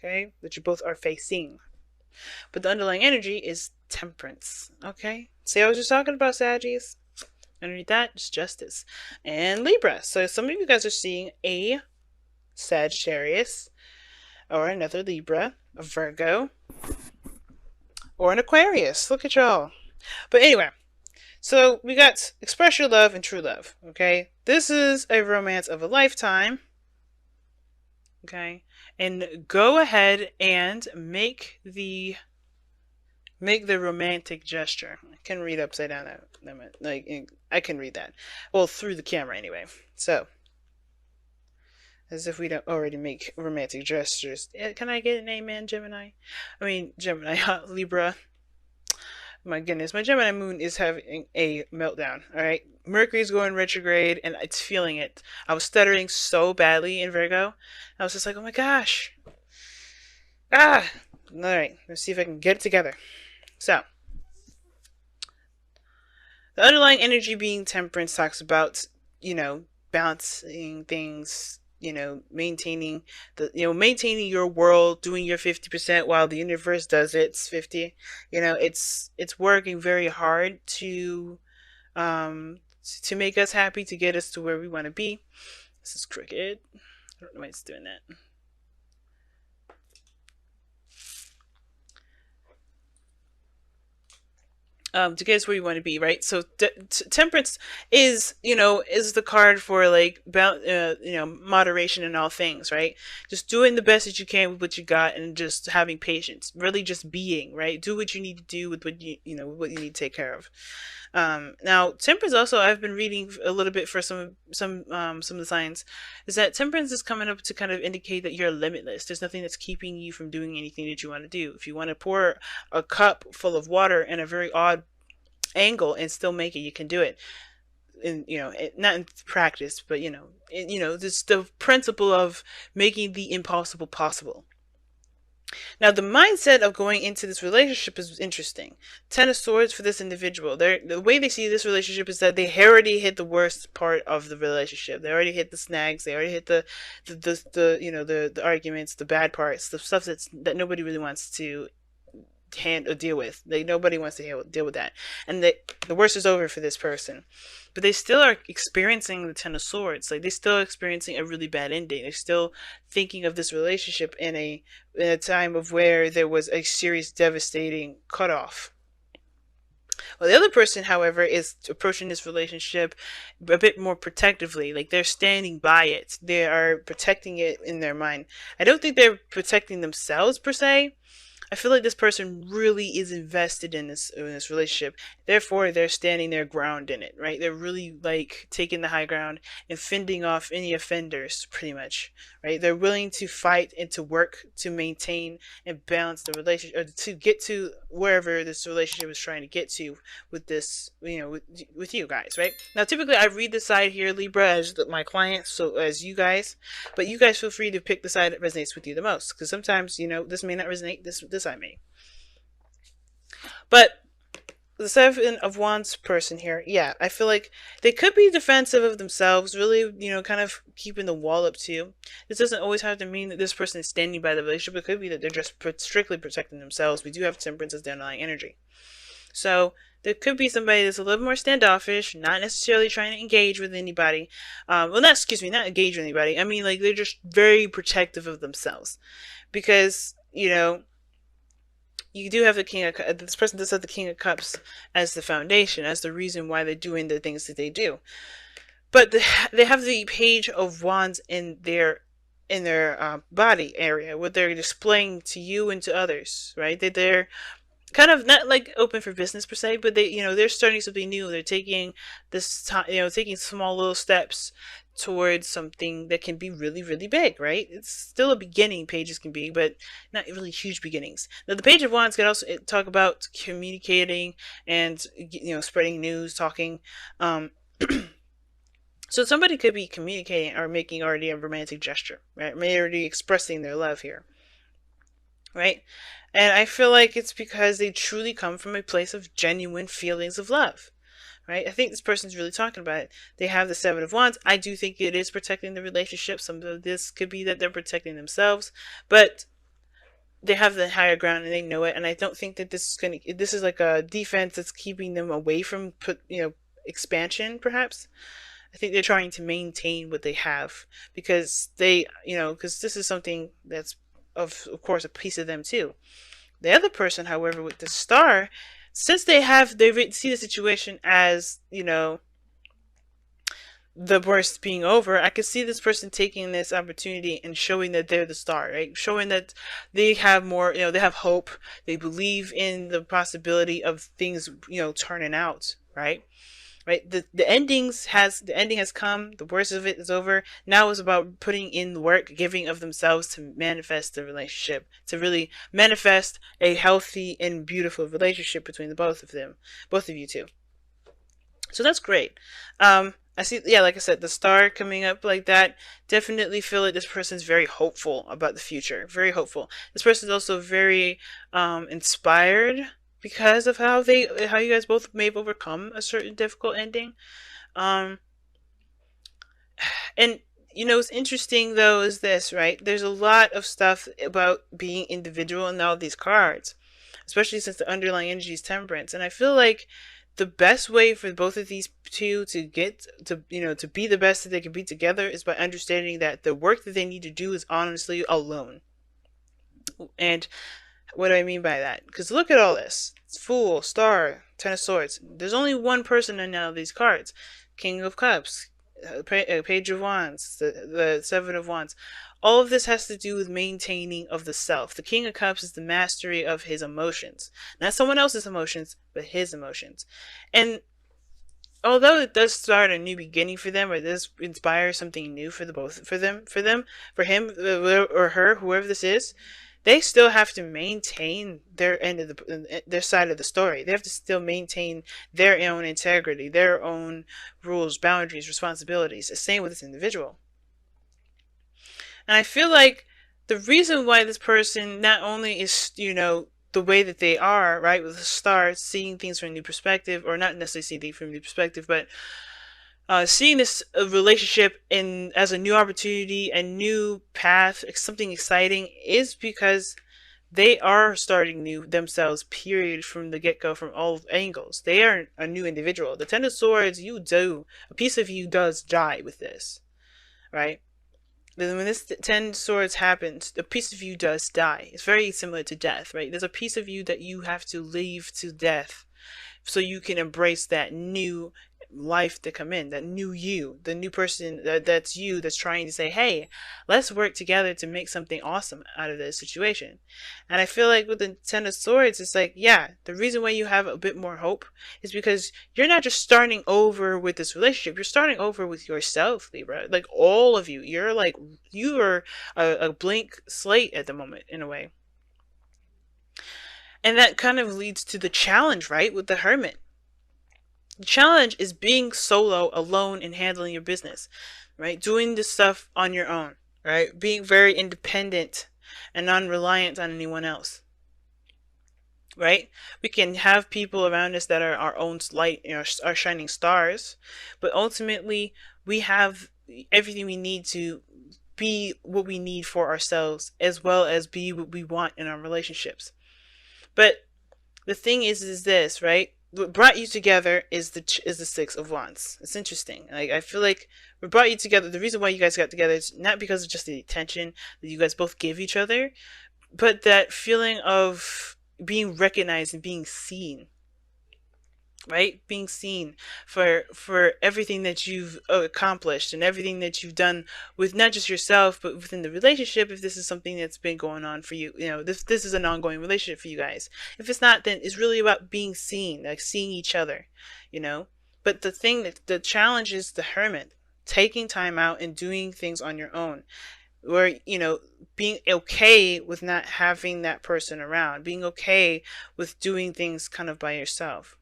okay, that you both are facing. But the underlying energy is temperance, okay? See, I was just talking about Saggies. Underneath that is justice and Libra. So some of you guys are seeing a Sagittarius or another Libra, a Virgo, or an Aquarius. Look at y'all. But anyway, so we got express your love and true love, okay? This is a romance of a lifetime, okay? And go ahead and make the romantic gesture. I can read upside down. Like I can read that. Well, through the camera anyway. So, as if we don't already make romantic gestures. Can I get an amen, Gemini? I mean, Gemini, Libra. My goodness, my Gemini moon is having a meltdown. All right, Mercury's going retrograde, and it's feeling it. I was stuttering so badly in Virgo. I was just like, oh my gosh. All right, let's see if I can get it together. So, the underlying energy being temperance talks about, balancing things, maintaining maintaining your world, doing your 50% while the universe does its 50. It's working very hard to make us happy, to get us to where we want to be. This is crooked. I don't know why it's doing that. To get us where you want to be, right? So temperance is the card for like moderation in all things, right? Just doing the best that you can with what you got, and just having patience, really just being, right? Do what you need to do with what what you need to take care of. Now temperance also, I've been reading a little bit for some of the signs, is that temperance is coming up to kind of indicate that you're limitless. There's nothing that's keeping you from doing anything that you want to do. If you want to pour a cup full of water in a very odd angle and still make it, you can do it. And not in practice, but this the principle of making the impossible possible. Now, the mindset of going into this relationship is interesting. Ten of Swords for this individual. The way they see this relationship is that they already hit the worst part of the relationship. They already hit the snags. They already hit the arguments, the bad parts, the stuff that nobody really wants to deal with. Like, nobody wants to deal with that. And the worst is over for this person. But they still are experiencing the Ten of Swords. Like, they're still experiencing a really bad ending. They're still thinking of this relationship in a time of where there was a serious, devastating cutoff. Well, the other person, however, is approaching this relationship a bit more protectively. Like, they're standing by it. They are protecting it in their mind. I don't think they're protecting themselves per se. I feel like this person really is invested in this relationship. Therefore, they're standing their ground in it, right? They're really like taking the high ground and fending off any offenders, pretty much, right? They're willing to fight and to work to maintain and balance the relationship, or to get to wherever this relationship is trying to get to with this, with you guys, right? Now, typically, I read the side here, Libra, as my client, so as you guys, but you guys feel free to pick the side that resonates with you the most, because sometimes, this may not resonate. This I may. But the Seven of Wands person here, yeah, I feel like they could be defensive of themselves, really, kind of keeping the wall up too. This doesn't always have to mean that this person is standing by the relationship. It could be that they're just strictly protecting themselves. We do have Temperance as the underlying energy. So there could be somebody that's a little more standoffish, not necessarily trying to engage with anybody. Not engage with anybody. I mean, like, they're just very protective of themselves. Because, you do have the King of Cups. This person does have the King of Cups as the foundation, as the reason why they're doing the things that they do. But they have the Page of Wands in their body area, what they're displaying to you and to others, right? They're kind of not like open for business per se, but they're starting something new. They're taking this time, taking small little steps towards something that can be really, really big, right? It's still a beginning, pages can be, but not really huge beginnings. Now, the Page of Wands can also talk about communicating and, spreading news, talking. So somebody could be communicating or making already a romantic gesture, right? Already expressing their love here, right? And I feel like it's because they truly come from a place of genuine feelings of love. Right? I think this person's really talking about it. They have the Seven of Wands. I do think it is protecting the relationship. Some of this could be that they're protecting themselves. But they have the higher ground and they know it. And I don't think that this is like a defense that's keeping them away from expansion, perhaps. I think they're trying to maintain what they have because because this is something that's of course a piece of them too. The other person, however, with the star, since they see the situation as, the worst being over, I could see this person taking this opportunity and showing that they're the star, right? Showing that they have more, they have hope. They believe in the possibility of things, turning out, right? Right. The ending has come. The worst of it is over. Now it's about putting in the work, giving of themselves to manifest the relationship, to really manifest a healthy and beautiful relationship between the both of them, both of you two. So that's great. I see, yeah, like I said, the star coming up like that, definitely feel like this person's very hopeful about the future. Very hopeful. This person's also very inspired because of how you guys both may have overcome a certain difficult ending. Um, and what's interesting though is this, right? There's a lot of stuff about being individual in all these cards, especially since the underlying energy is temperance. And I feel like the best way for both of these two to get to be the best that they can be together is by understanding that the work that they need to do is honestly alone. And what do I mean by that? Because look at all this. It's Fool, Star, Ten of Swords. There's only one person in all these cards. King of Cups, Page of Wands, the Seven of Wands. All of this has to do with maintaining of the self. The King of Cups is the mastery of his emotions. Not someone else's emotions, but his emotions. And although it does start a new beginning for them, or does inspire something new for him or her, whoever this is, they still have to maintain their end of their side of the story. They have to still maintain their own integrity, their own rules, boundaries, responsibilities. The same with this individual. And I feel like the reason why this person not only is, the way that they are, right, with the stars, seeing things from a new perspective, or not necessarily seeing things from a new perspective, but seeing this relationship as a new opportunity, a new path, something exciting, is because they are starting new themselves, period, from the get-go, from all angles. They are a new individual. The Ten of Swords, a piece of you does die with this, right? Then when this Ten Swords happens, a piece of you does die. It's very similar to death, right? There's a piece of you that you have to leave to death so you can embrace that new life to come in, that new you, the new person that's you, that's trying to say, hey, let's work together to make something awesome out of this situation. And I feel like with the Ten of Swords, it's like, yeah, the reason why you have a bit more hope is because you're not just starting over with this relationship, you're starting over with yourself, Libra. Like, all of you, you are a blank slate at the moment, in a way. And that kind of leads to the challenge, right, with the Hermit. The challenge is being solo, alone, and handling your business, right? Doing this stuff on your own, right? Being very independent and non-reliant on anyone else, right? We can have people around us that are our own light, our shining stars, but ultimately we have everything we need to be what we need for ourselves, as well as be what we want in our relationships. But the thing is this, right? What brought you together is the Six of Wands. It's interesting. Like, I feel like what brought you together, the reason why you guys got together is not because of just the attention that you guys both give each other, but that feeling of being recognized and being seen. Right? Being seen for everything that you've accomplished and everything that you've done with not just yourself, but within the relationship. If this is something that's been going on for you, this is an ongoing relationship for you guys. If it's not, then it's really about being seen, like seeing each other, But the challenge is the Hermit, taking time out and doing things on your own. Where, being okay with not having that person around, being okay with doing things kind of by yourself.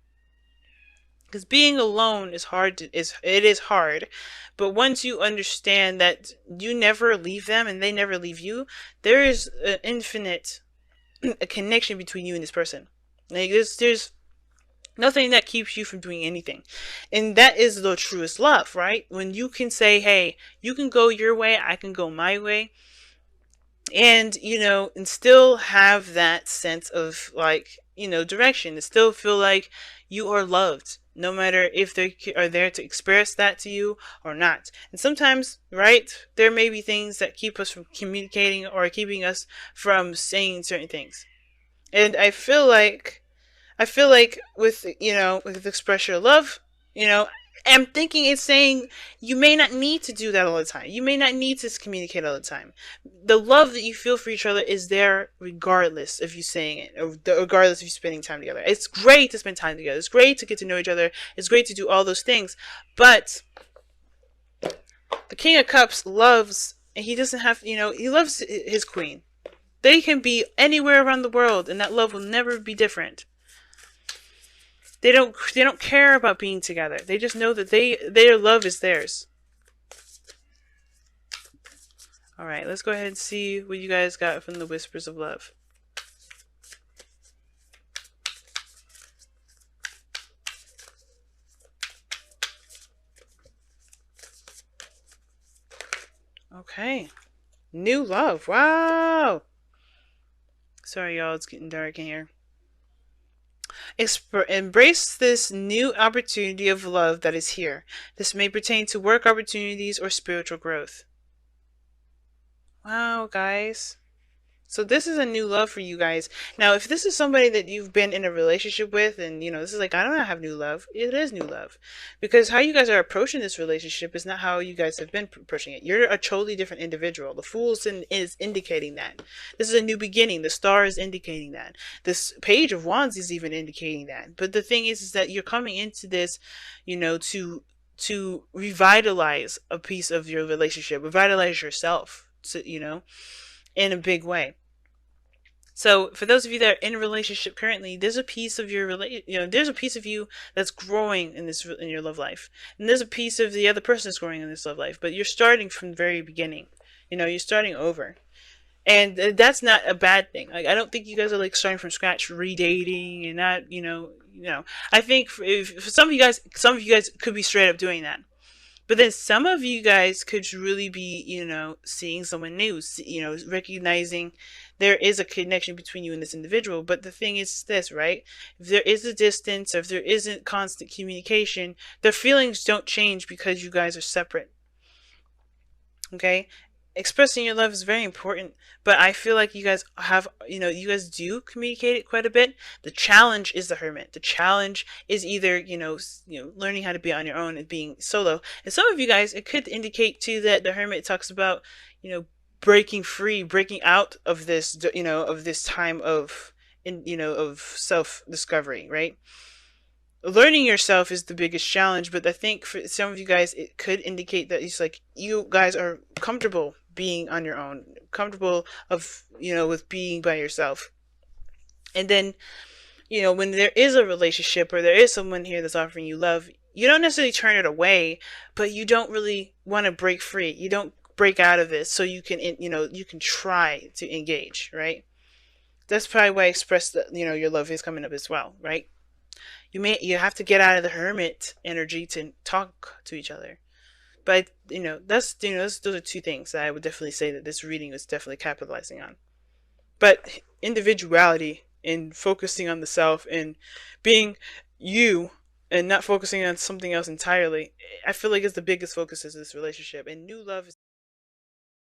Because being alone is hard. It is hard, but once you understand that you never leave them and they never leave you, there is an infinite a connection between you and this person. Like, there's nothing that keeps you from doing anything, and that is the truest love, right? When you can say, hey, you can go your way, I can go my way, and and still have that sense of like direction, to still feel like you are loved, no matter if they are there to express that to you or not. And sometimes, right, there may be things that keep us from communicating or keeping us from saying certain things. And I feel like with with express your love, you know, I'm thinking it's saying you may not need to do that all the time. You may not need to communicate all the time. The love that you feel for each other is there regardless of you saying it, or regardless of you spending time together. It's great to spend time together. It's great to get to know each other. It's great to do all those things. But the King of Cups loves, and he doesn't have, he loves his queen. They can be anywhere around the world, and that love will never be different. They don't care about being together. They just know that their love is theirs. All right, let's go ahead and see what you guys got from the Whispers of Love. Okay. New love. Wow. Sorry, y'all. It's getting dark in here. Embrace this new opportunity of love that is here. This may pertain to work opportunities or spiritual growth. Wow, guys. So this is a new love for you guys. Now, if this is somebody that you've been in a relationship with, and this is like, I don't have new love. It is new love, because how you guys are approaching this relationship is not how you guys have been approaching it. You're a totally different individual. The Fool is indicating that this is a new beginning. The Star is indicating that. This Page of Wands is even indicating that. But the thing is that you're coming into this, to revitalize a piece of your relationship, revitalize yourself, in a big way. So for those of you that are in a relationship currently, there's a piece of there's a piece of you that's growing in your love life, and there's a piece of the other person that's growing in this love life. But you're starting from the very beginning. You're starting over, and that's not a bad thing. Like, I don't think you guys are like starting from scratch, redating, and not I think for some of you guys could be straight up doing that. But then some of you guys could really be, seeing someone new, recognizing there is a connection between you and this individual. But the thing is this, right? If there is a distance, or if there isn't constant communication, their feelings don't change because you guys are separate. Okay? Expressing your love is very important, but I feel like you guys have, you guys do communicate it quite a bit. The challenge is the Hermit. The challenge is either, learning how to be on your own and being solo. And some of you guys, it could indicate too that the Hermit talks about, breaking free, breaking out of this, of this time of, of self-discovery, right? Learning yourself is the biggest challenge, but I think for some of you guys, it could indicate that it's like you guys are comfortable being on your own, comfortable with being by yourself. And then, when there is a relationship or there is someone here that's offering you love, you don't necessarily turn it away, but you don't really want to break free. You don't break out of it so you can, you can try to engage, right? That's probably why I expressed that, your love is coming up as well, right? You have to get out of the Hermit energy to talk to each other. But those are two things that I would definitely say that this reading is definitely capitalizing on. But individuality and focusing on the self and being you and not focusing on something else entirely, I feel like is the biggest focus of this relationship. And new love is